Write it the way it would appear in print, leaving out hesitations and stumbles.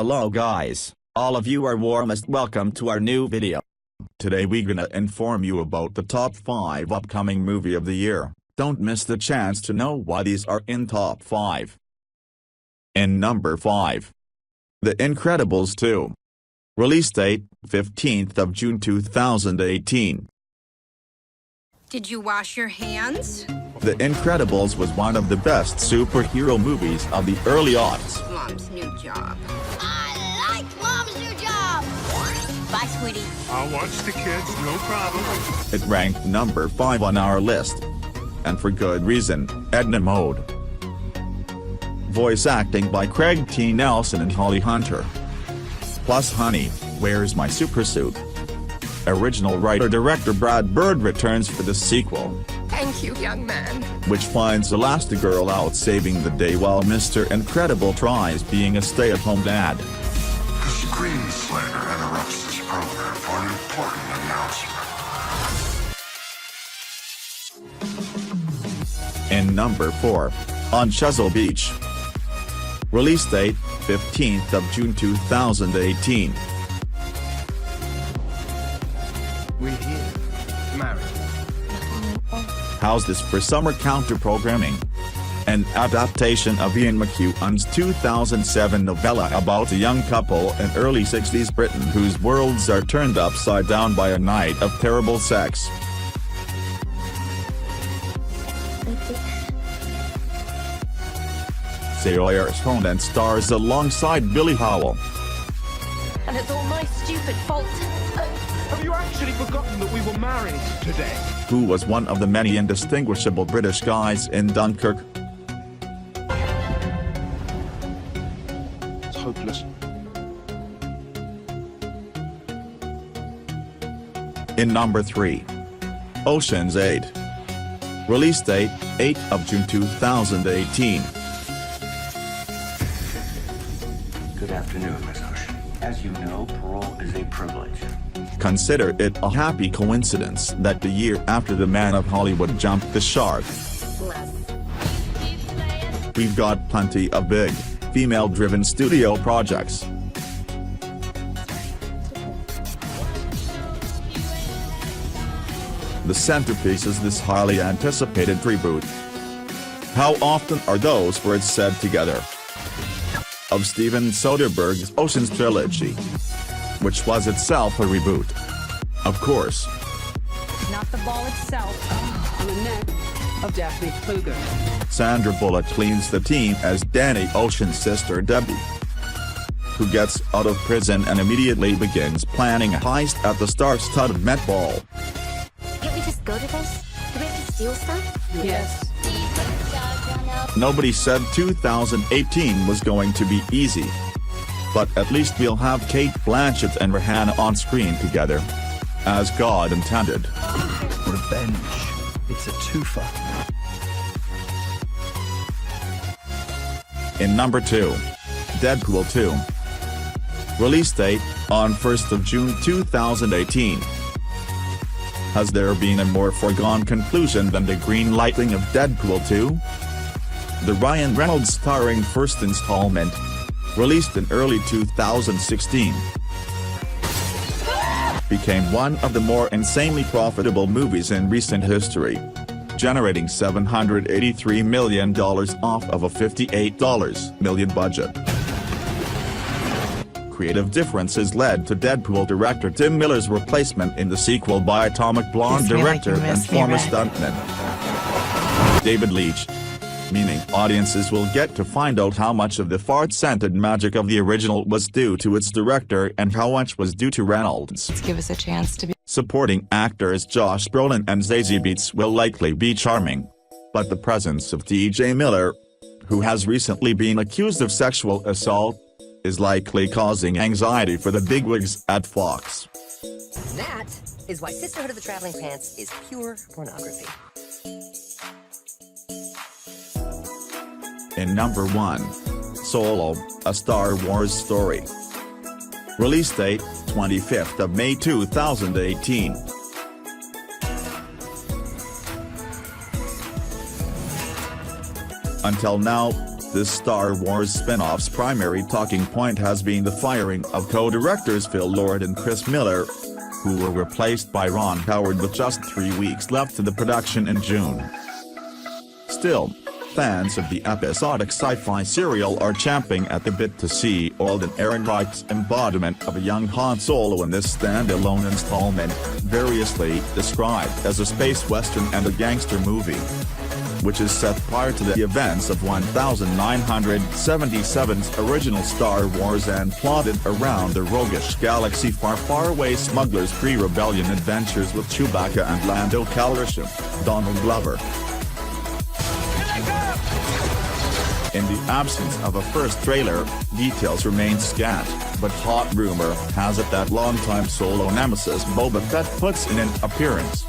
Hello guys, all of you are warmest welcome to our new video. Today we gonna inform you about the top 5 upcoming movie of the year. Don't miss the chance to know why these are in top 5. In number 5. The Incredibles 2. Release date, 15th of June 2018. Did you wash your hands? The Incredibles was one of the best superhero movies of the early aughts. Mom's new job. I like Mom's new job! Bye, sweetie. I'll watch the kids, no problem. It ranked number 5 on our list. And for good reason, Edna Mode. Voice acting by Craig T. Nelson and Holly Hunter. Plus Honey, Where's My Supersuit? Original writer-director Brad Bird returns for the sequel. Thank you, young man. Which finds Elastigirl out saving the day while Mr. Incredible tries being a stay-at-home dad. The Screen Slayer interrupts this program for an important announcement. In number 4. On Chesil Beach. Release date, 15th of June 2018. We're here, married. How's this for summer counter-programming? An adaptation of Ian McEwan's 2007 novella about a young couple in early 60s Britain whose worlds are turned upside down by a night of terrible sex. Saoirse Ronan stars alongside Billy Howell. And it's all my stupid fault. Have you actually forgotten that we were married today? Who was one of the many indistinguishable British guys in Dunkirk. It's hopeless. In number 3. Ocean's 8. Release date, 8th of June 2018. Good afternoon, Miss Ocean. As you know, parole is a privilege. Consider it a happy coincidence that the year after the Man of Hollywood jumped the shark. We've got plenty of big, female-driven studio projects. The centerpiece is this highly anticipated reboot. How often are those words said together? Of Steven Soderbergh's Ocean's trilogy, which was itself a reboot. Of course. Not the ball itself, on the neck of Daphne Kluger. Sandra Bullock cleans the team as Danny Ocean's sister Debbie, who gets out of prison and immediately begins planning a heist at the star-studded Met Ball. Can't we just go to this? Do we have to steal stuff? Yes. Nobody said 2018 was going to be easy. But at least we'll have Kate Blanchett and Rihanna on screen together. As God intended. Revenge. It's a twofer. In number 2. Deadpool 2. Release date, on 1st of June 2018. Has there been a more foregone conclusion than the green lighting of Deadpool 2? The Ryan Reynolds starring first installment, released in early 2016, became one of the more insanely profitable movies in recent history, generating $783 million off of a $58 million budget. Creative differences led to Deadpool director Tim Miller's replacement in the sequel by Atomic Blonde director and former stuntman David Leitch, meaning audiences will get to find out how much of the fart-scented magic of the original was due to its director and how much was due to Reynolds. Let's give us a chance to be. Supporting actors Josh Brolin and Zazie Beetz will likely be charming. But the presence of T.J. Miller, who has recently been accused of sexual assault, is likely causing anxiety for the bigwigs at Fox. That is why Sisterhood of the Traveling Pants is pure pornography. In number 1. Solo, A Star Wars Story. Release date, 25th of May 2018. Until now, This Star Wars spin-off's primary talking point has been the firing of co-directors Phil Lord and Chris Miller, who were replaced by Ron Howard with just 3 weeks left to the production in June. Still, fans of the episodic sci-fi serial are champing at the bit to see Alden Ehrenreich's embodiment of a young Han Solo in this standalone installment, variously described as a space western and a gangster movie, which is set prior to the events of 1977's original Star Wars and plotted around the roguish galaxy far, far away smugglers' pre-rebellion adventures with Chewbacca and Lando Calrissian, Donald Glover. In the absence of a first trailer, details remain scant, but hot rumor has it that longtime Solo nemesis Boba Fett puts in an appearance.